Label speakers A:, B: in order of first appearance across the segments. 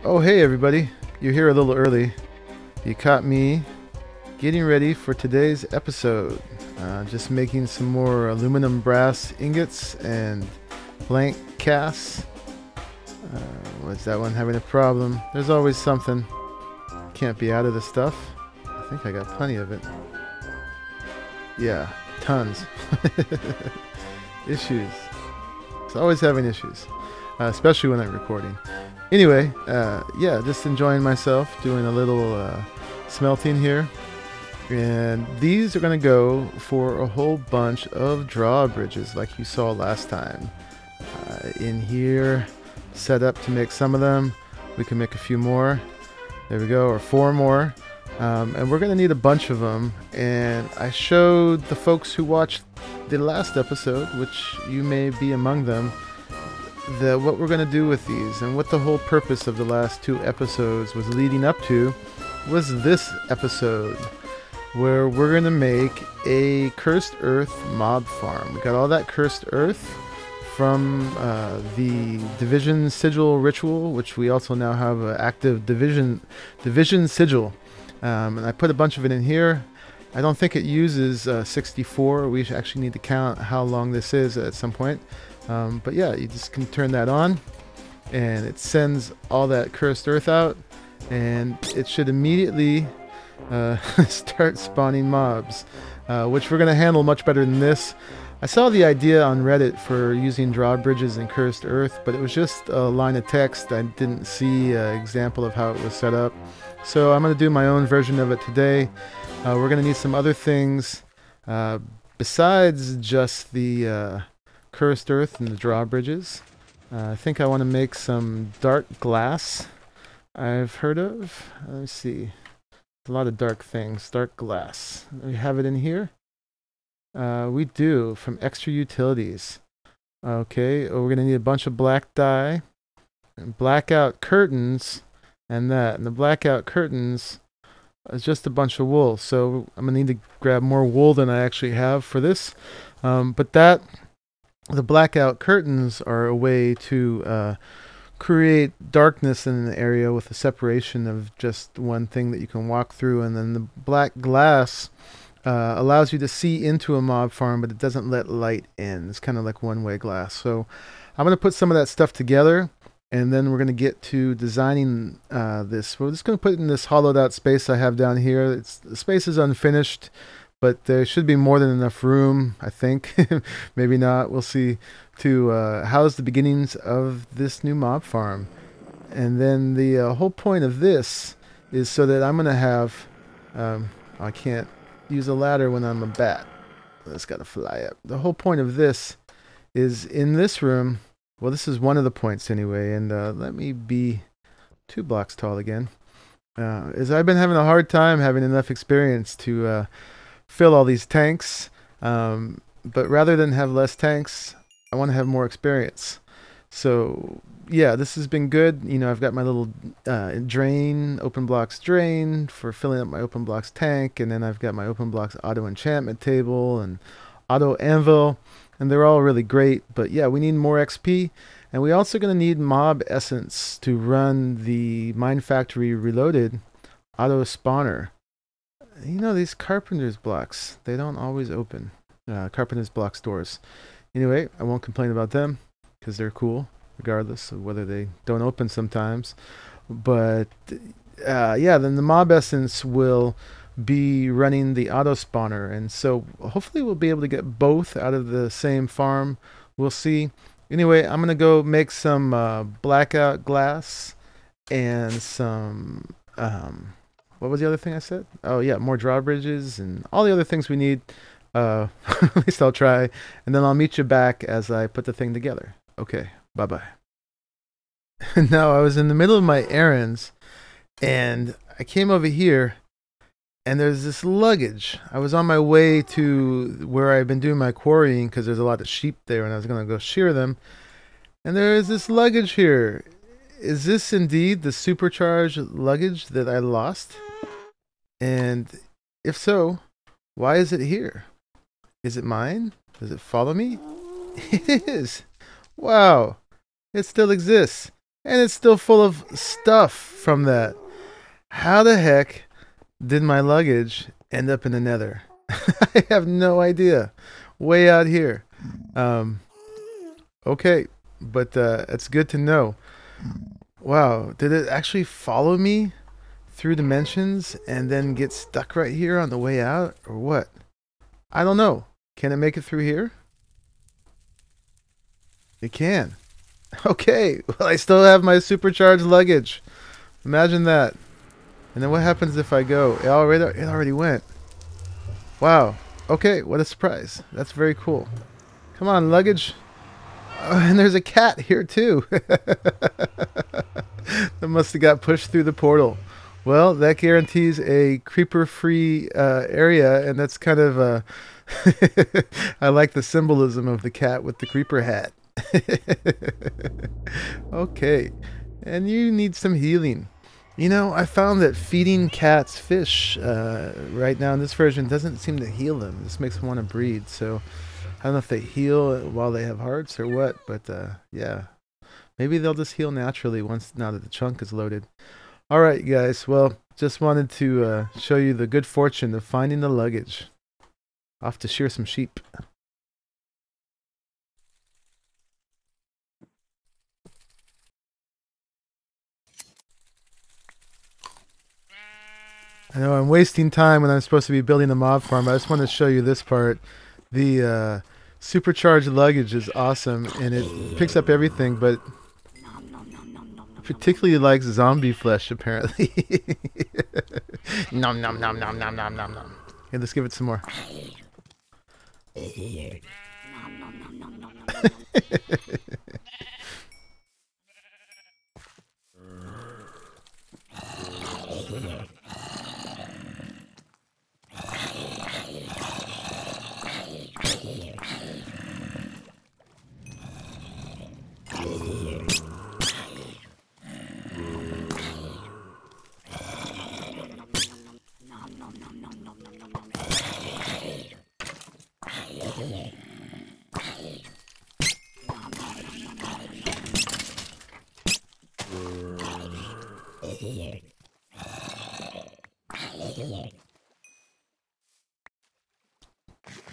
A: Oh hey everybody, you're here a little early. You caught me getting ready for today's episode. Just making some more aluminum brass ingots and blank casts. Was that one having a problem? There's always something. Can't be out of this stuff. I think I got plenty of it. Yeah, tons. Issues. It's always having issues, especially when I'm recording. Anyway, yeah, just enjoying myself, doing a little smelting here. And these are going to go for a whole bunch of drawbridges like you saw last time. In here, set up to make some of them. We can make a few more. There we go, or 4 more. And we're going to need a bunch of them. And I showed the folks who watched the last episode, which you may be among them, what we're going to do with these, and what the whole purpose of the last 2 episodes was leading up to was this episode, where we're going to make a cursed earth mob farm. We got all that cursed earth from the division sigil ritual, which we also now have an active division sigil, and I put a bunch of it in here. I don't think it uses 64. We actually need to count how long this is at some point. But yeah, you just can turn that on and it sends all that cursed earth out, and it should immediately start spawning mobs, which we're going to handle much better than this. I saw the idea on Reddit for using drawbridges and cursed earth, but it was just a line of text. I didn't see an example of how it was set up. So I'm going to do my own version of it today. We're going to need some other things besides just the cursed earth and the drawbridges. I think I want to make some dark glass I've heard of. Let me see. A lot of dark things. Dark glass. We have it in here. We do, from extra utilities. Okay, we're going to need a bunch of black dye and blackout curtains and that. And the blackout curtains is just a bunch of wool. So I'm going to need to grab more wool than I actually have for this. But the blackout curtains are a way to create darkness in an area with a separation of just one thing that you can walk through. And then the black glass allows you to see into a mob farm, but it doesn't let light in. It's kind of like one-way glass. So I'm going to put some of that stuff together, and then we're going to get to designing this. We're just going to put it in this hollowed out space I have down here. The space is unfinished, but there should be more than enough room, I think. Maybe not. We'll see. To house the beginnings of this new mob farm. And then the whole point of this is so that I'm going to have... I can't use a ladder when I'm a bat. It's got to fly up. The whole point of this is in this room... Well, this is one of the points anyway. And let me be 2 blocks tall again. Is I've been having a hard time having enough experience to... fill all these tanks, but rather than have less tanks, I want to have more experience. So yeah, this has been good. You know, I've got my little drain, open blocks drain for filling up my open blocks tank, and then I've got my open blocks auto enchantment table and auto anvil, and they're all really great. But yeah, we need more XP, and we also going to need mob essence to run the Mine Factory Reloaded auto spawner. You know, these Carpenter's blocks, they don't always open. Carpenter's blocks doors. Anyway, I won't complain about them because they're cool, regardless of whether they don't open sometimes. But yeah, then the mob essence will be running the auto spawner. And so hopefully we'll be able to get both out of the same farm. We'll see. Anyway, I'm going to go make some blackout glass and some... what was the other thing I said? Oh yeah, more drawbridges and all the other things we need. At least I'll try. And then I'll meet you back as I put the thing together. Okay, bye-bye. Now, I was in the middle of my errands, and I came over here, and there's this luggage. I was on my way to where I've been doing my quarrying because there's a lot of sheep there, and I was going to go shear them. And there is this luggage here. Is this indeed the supercharged luggage that I lost? And if so, why is it here? Is it mine? Does it follow me? It is. Wow. It still exists. And it's still full of stuff from that. How the heck did my luggage end up in the nether? I have no idea. Way out here. Okay, but it's good to know. Wow, did it actually follow me through dimensions and then get stuck right here on the way out, or what? I don't know. Can it make it through here? It can. Okay, well, I still have my supercharged luggage. Imagine that. And then what happens if I go? It already went. Wow. Okay, what a surprise. That's very cool. Come on, luggage. Oh, and there's a cat here too. That must have got pushed through the portal. Well, that guarantees a creeper-free area, and that's kind of I like the symbolism of the cat with the creeper hat. Okay, and you need some healing. You know, I found that feeding cats fish right now in this version doesn't seem to heal them. This makes them want to breed, so I don't know if they heal while they have hearts or what, but yeah. Maybe they'll just heal naturally now that the chunk is loaded. Alright guys, well, just wanted to show you the good fortune of finding the luggage. Off to shear some sheep. I know I'm wasting time when I'm supposed to be building a mob farm. I just want to show you this part. The supercharged luggage is awesome, and it picks up everything, but particularly likes zombie flesh, apparently. Nom nom nom nom nom nom nom nom. Okay, let's give it some more.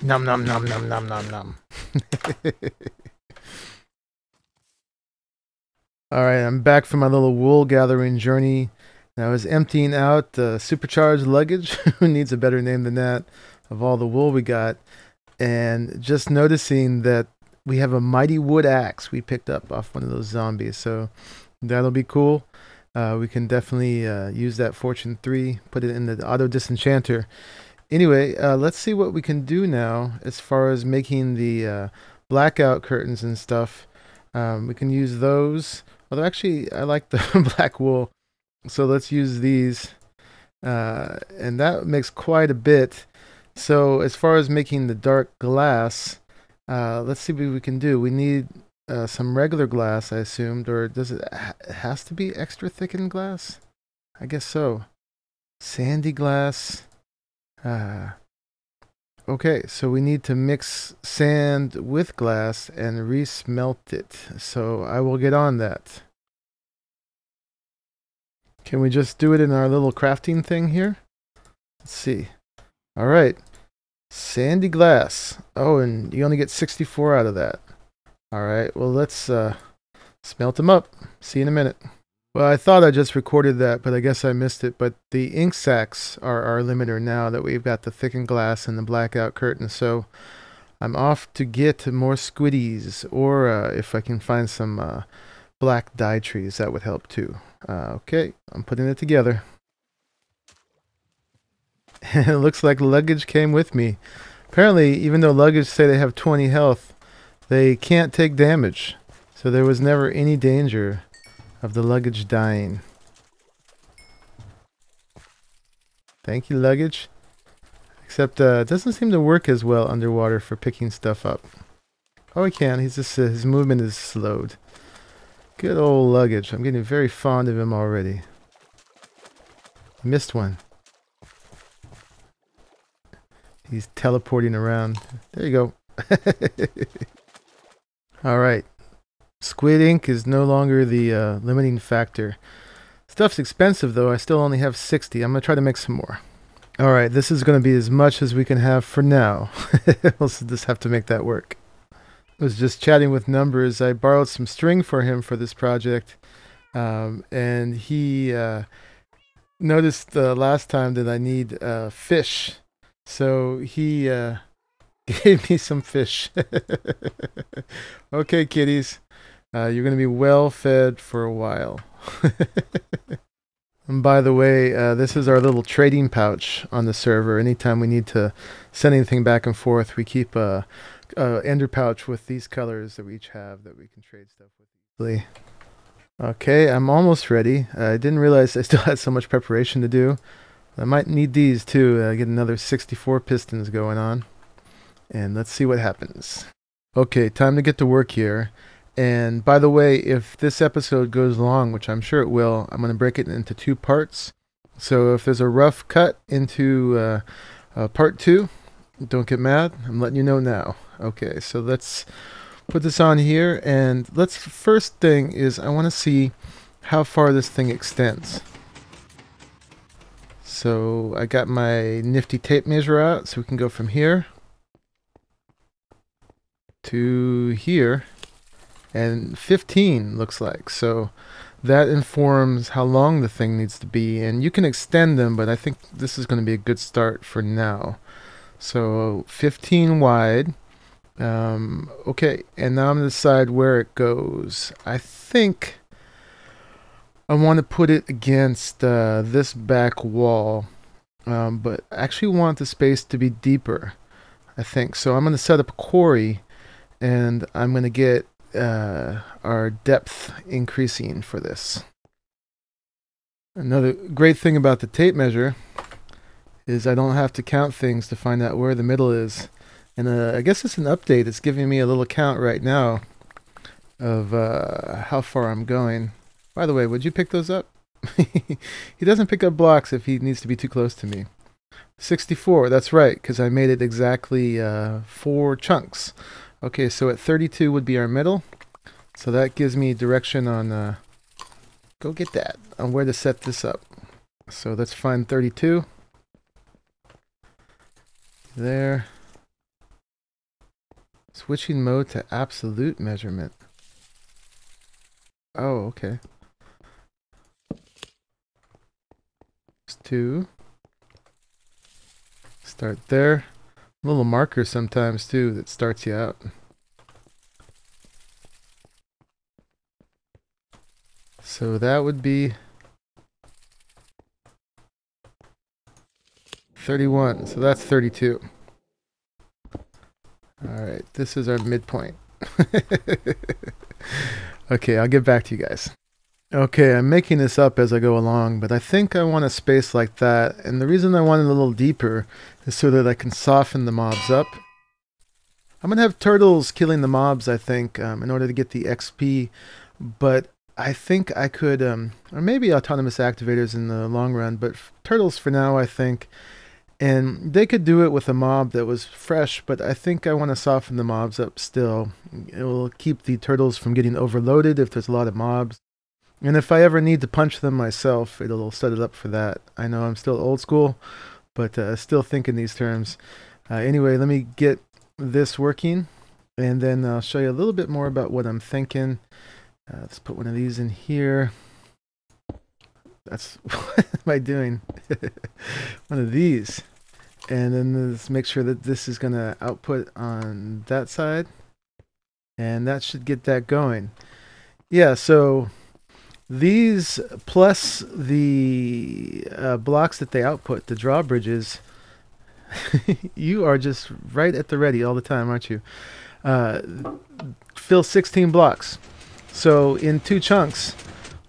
A: Nom nom nom nom nom nom nom. Alright, I'm back from my little wool gathering journey. I was emptying out the supercharged luggage, who needs a better name than that, of all the wool we got, and just noticing that we have a mighty wood axe we picked up off one of those zombies, so that'll be cool. We can definitely use that Fortune 3, put it in the auto disenchanter. Anyway, let's see what we can do now as far as making the blackout curtains and stuff. We can use those. Although actually, I like the black wool. So let's use these. And that makes quite a bit. So as far as making the dark glass, let's see what we can do. We need some regular glass, I assumed. Or does it has to be extra thickened glass? I guess so. Sandy glass. Okay, so we need to mix sand with glass and re-smelt it. So I will get on that. Can we just do it in our little crafting thing here? Let's see. All right. Sandy glass. Oh, and you only get 64 out of that. All right, well, let's smelt them up. See you in a minute. Well, I thought I just recorded that, but I guess I missed it. But the ink sacks are our limiter now that we've got the thickened glass and the blackout curtain. So I'm off to get more squiddies, or if I can find some black dye trees, that would help too. Okay, I'm putting it together. And it looks like luggage came with me. Apparently, even though luggage say they have 20 health, they can't take damage. So there was never any danger of the luggage dying. Thank you, luggage. Except it doesn't seem to work as well underwater for picking stuff up. Oh, he can. He's just his movement is slowed. Good old luggage. I'm getting very fond of him already. Missed one. He's teleporting around. There you go. All right. Squid Ink is no longer the limiting factor. Stuff's expensive though. I still only have 60. I'm going to try to make some more. Alright, this is going to be as much as we can have for now. We'll just have to make that work. I was just chatting with Numbers. I borrowed some string for him for this project. And he noticed last time that I need fish. So he gave me some fish. Okay, kitties. You're going to be well fed for a while. And by the way, this is our little trading pouch on the server. Anytime we need to send anything back and forth, we keep a ender pouch with these colors that we each have that we can trade stuff with easily. Okay, I'm almost ready. I didn't realize I still had so much preparation to do. I might need these too. Get another 64 pistons going on. And let's see what happens. Okay, time to get to work here. And by the way, if this episode goes long, which I'm sure it will, I'm going to break it into 2 parts. So if there's a rough cut into part 2, don't get mad. I'm letting you know now. Okay, so let's put this on here. And first thing is I want to see how far this thing extends. So I got my nifty tape measure out, so we can go from here to here. And 15 looks like. So that informs how long the thing needs to be. And you can extend them, but I think this is going to be a good start for now. So 15 wide. Okay, and now I'm going to decide where it goes. I think I want to put it against this back wall. But I actually want the space to be deeper, I think. So I'm going to set up a quarry. And I'm going to get our depth increasing for this. Another great thing about the tape measure is I don't have to count things to find out where the middle is. And I guess it's an update. It's giving me a little count right now of how far I'm going. By the way, would you pick those up? He doesn't pick up blocks if he needs to be too close to me. 64, that's right, because I made it exactly 4 chunks. Okay, so at 32 would be our middle. So that gives me direction on, go get that, on where to set this up. So let's find 32. There. Switching mode to absolute measurement. Oh, okay. There's 2. Start there. A little marker sometimes too that starts you out. So that would be 31. So that's 32. Alright, this is our midpoint. Okay, I'll get back to you guys. Okay, I'm making this up as I go along, but I think I want a space like that. And the reason I want it a little deeper is so that I can soften the mobs up. I'm going to have turtles killing the mobs, I think, in order to get the XP. But I think I could, or maybe autonomous activators in the long run, but turtles for now, I think. And they could do it with a mob that was fresh, but I think I want to soften the mobs up still. It will keep the turtles from getting overloaded if there's a lot of mobs. And if I ever need to punch them myself, it'll set it up for that. I know I'm still old school, but still think in these terms. Anyway, let me get this working, and then I'll show you a little bit more about what I'm thinking. Let's put one of these in here. That's what am I doing? One of these. And then let's make sure that this is going to output on that side. And that should get that going. Yeah, so these plus the blocks that they output, the drawbridges, you are just right at the ready all the time, aren't you? Fill 16 blocks. So in 2 chunks,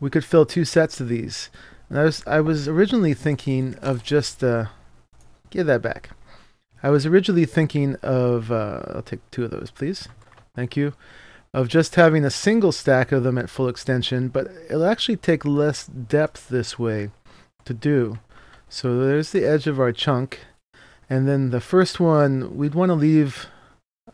A: we could fill 2 sets of these. And I was originally thinking of just give that back. I was originally thinking of I'll take 2 of those, please. Thank you. Of just having a single stack of them at full extension, but it'll actually take less depth this way to do. So there's the edge of our chunk, and then the first one we'd want to leave.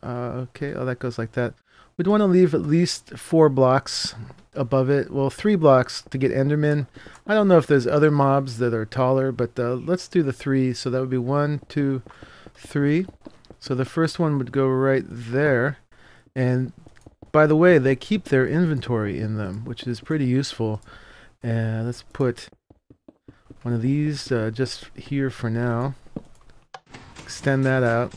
A: Okay, oh, that goes like that. we'd want to leave at least 4 blocks above it. Well, 3 blocks to get Endermen. I don't know if there's other mobs that are taller, but let's do the 3. So that would be 1, 2, 3. So the first one would go right there. And by the way, they keep their inventory in them, which is pretty useful. And let's put one of these just here for now. Extend that out.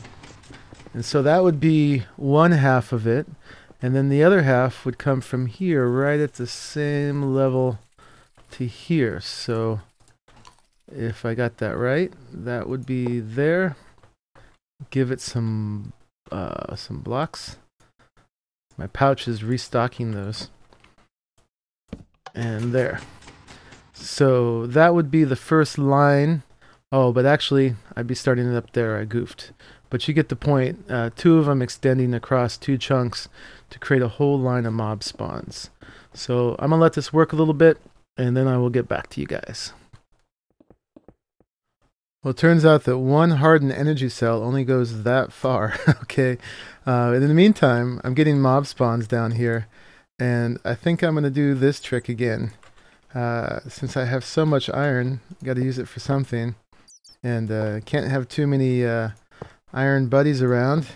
A: And so that would be one half of it. And then the other half would come from here, right at the same level to here. So if I got that right, that would be there. Give it some blocks. My pouch is restocking those. And there. So that would be the first line. Oh, but actually, I'd be starting it up there. I goofed. But you get the point. 2 of them extending across 2 chunks to create a whole line of mob spawns. So I'm going to let this work a little bit, and then I will get back to you guys. Well, it turns out that one hardened energy cell only goes that far. Okay. In the meantime, I'm getting mob spawns down here, and I think I'm going to do this trick again. Since I have so much iron, got to use it for something, and can't have too many iron buddies around.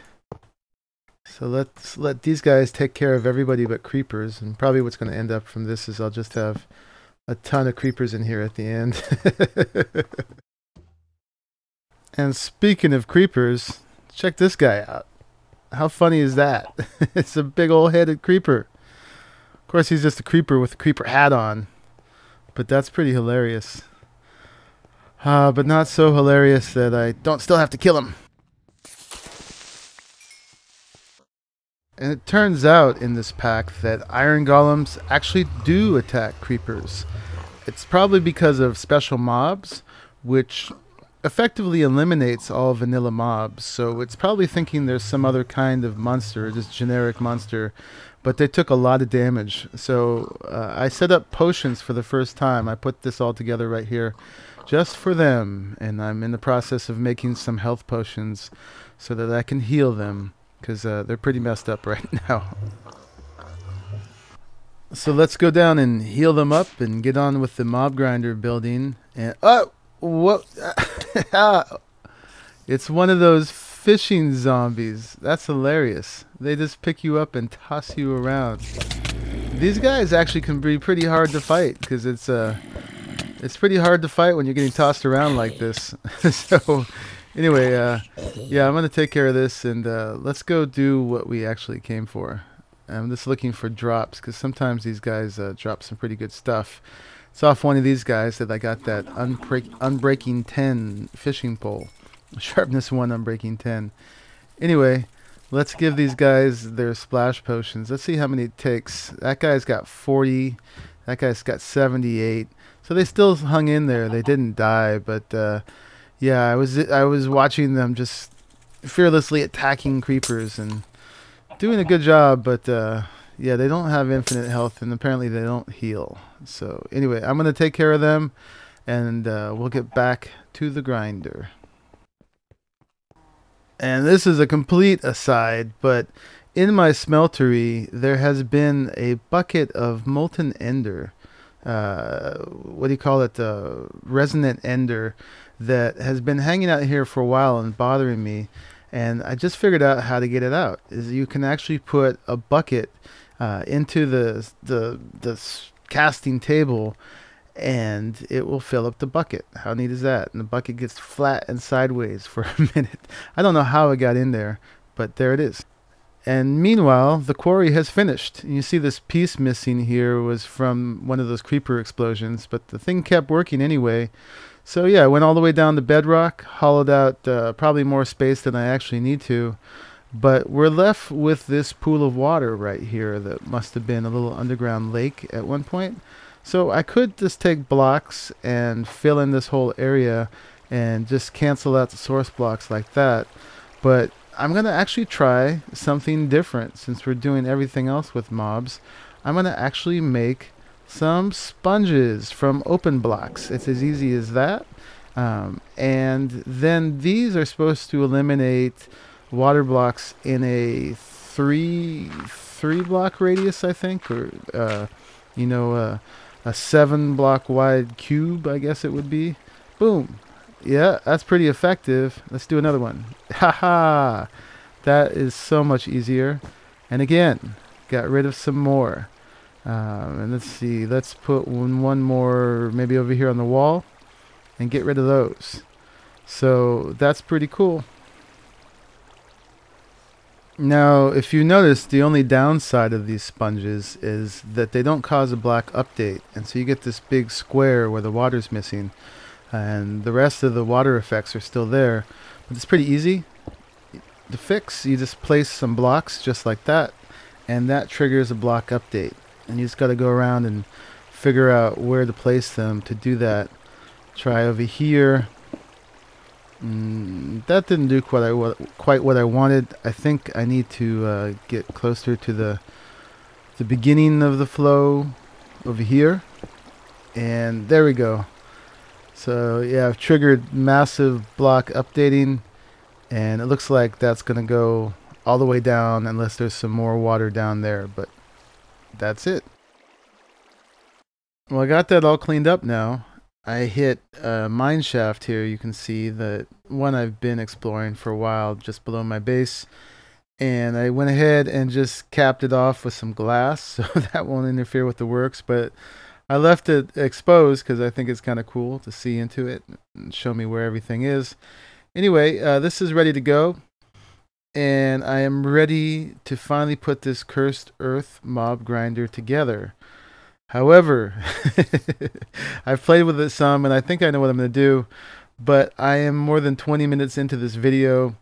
A: So let's let these guys take care of everybody but creepers, and probably what's going to end up from this is I'll just have a ton of creepers in here at the end. And speaking of creepers, check this guy out. How funny is that? It's a big old headed creeper. Of course, he's just a creeper with a creeper hat on, but that's pretty hilarious. But not so hilarious that I don't still have to kill him. And it turns out in this pack that iron golems actually do attack creepers. It's probably because of special mobs, which effectively eliminates all vanilla mobs. So it's probably thinking there's some other kind of monster, just generic monster, but they took a lot of damage. So I set up potions for the first time. I put this all together right here just for them, and I'm in the process of making some health potions so that I can heal them, because they're pretty messed up right now. So let's go down and heal them up and get on with the mob grinder building. And oh, what? It's one of those fishing zombies. That's hilarious. They just pick you up and toss you around. These guys actually can be pretty hard to fight, because it's pretty hard to fight when you're getting tossed around like this. So anyway, yeah, I'm going to take care of this, and let's go do what we actually came for. I'm just looking for drops, because sometimes these guys drop some pretty good stuff. It's off one of these guys that I got that Unbreaking 10 fishing pole. Sharpness 1, Unbreaking 10. Anyway, let's give these guys their splash potions. Let's see how many it takes. That guy's got 40. That guy's got 78. So they still hung in there. They didn't die, but yeah, I was watching them just fearlessly attacking creepers and doing a good job, but yeah, they don't have infinite health, and apparently they don't heal. So anyway, I'm going to take care of them, and we'll get back to the grinder. And this is a complete aside, but in my smeltery, there has been a bucket of molten ender. What do you call it? Resonant Ender, that has been hanging out here for a while and bothering me. And I just figured out how to get it out. Is you can actually put a bucket into the casting table, and it will fill up the bucket. How neat is that? And the bucket gets flat and sideways for a minute. I don't know how it got in there, but there it is. And meanwhile, the quarry has finished. You see this piece missing here was from one of those creeper explosions, but the thing kept working anyway. So yeah, I went all the way down to bedrock, hollowed out probably more space than I actually need to. But we're left with this pool of water right here that must have been a little underground lake at one point. So I could just take blocks and fill in this whole area and just cancel out the source blocks like that. But I'm going to actually try something different since we're doing everything else with mobs. I'm going to actually make some sponges from open blocks. It's as easy as that. And then these are supposed to eliminate water blocks in a 3 3 block radius, I think, or you know, a 7 block wide cube, I guess it would be. Boom. Yeah, that's pretty effective. Let's do another one. Haha. That is so much easier. And again, got rid of some more. And let's see, let's put one more maybe over here on the wall and get rid of those. So that's pretty cool. Now, if you notice, the only downside of these sponges is that they don't cause a black update. And so you get this big square where the water's missing. And the rest of the water effects are still there. But it's pretty easy to fix. You just place some blocks just like that. And that triggers a block update. And you just got to go around and figure out where to place them to do that. Try over here. That didn't do quite what I wanted. I think I need to get closer to the beginning of the flow over here. And there we go. So yeah, I've triggered massive block updating. And it looks like that's going to go all the way down unless there's some more water down there. But that's it. Well, I got that all cleaned up now. I hit a mine shaft here. You can see the one I've been exploring for a while just below my base. And I went ahead and just capped it off with some glass so that won't interfere with the works. But I left it exposed because I think it's kind of cool to see into it and show me where everything is. Anyway, this is ready to go. And I am ready to finally put this cursed earth mob grinder together. However, I've played with it some and I think I know what I'm going to do, but I am more than 20 minutes into this video,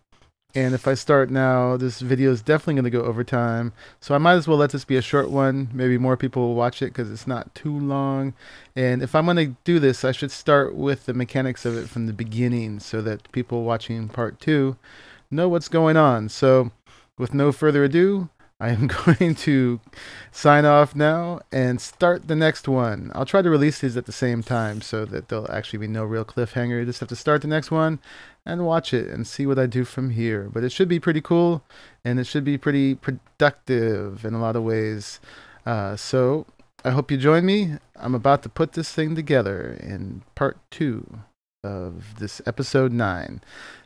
A: and if I start now, this video is definitely going to go over time, so I might as well let this be a short one. Maybe more people will watch it because it's not too long, and if I'm going to do this, I should start with the mechanics of it from the beginning so that people watching part 2 know what's going on. So with no further ado, I am going to sign off now and start the next one. I'll try to release these at the same time so that there'll actually be no real cliffhanger. You just have to start the next one and watch it and see what I do from here. But it should be pretty cool and it should be pretty productive in a lot of ways. So I hope you join me. I'm about to put this thing together in part 2 of this episode 9.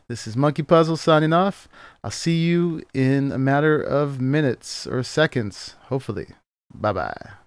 A: This is Monkeypuzzle signing off. I'll see you in a matter of minutes or seconds, hopefully. Bye-bye.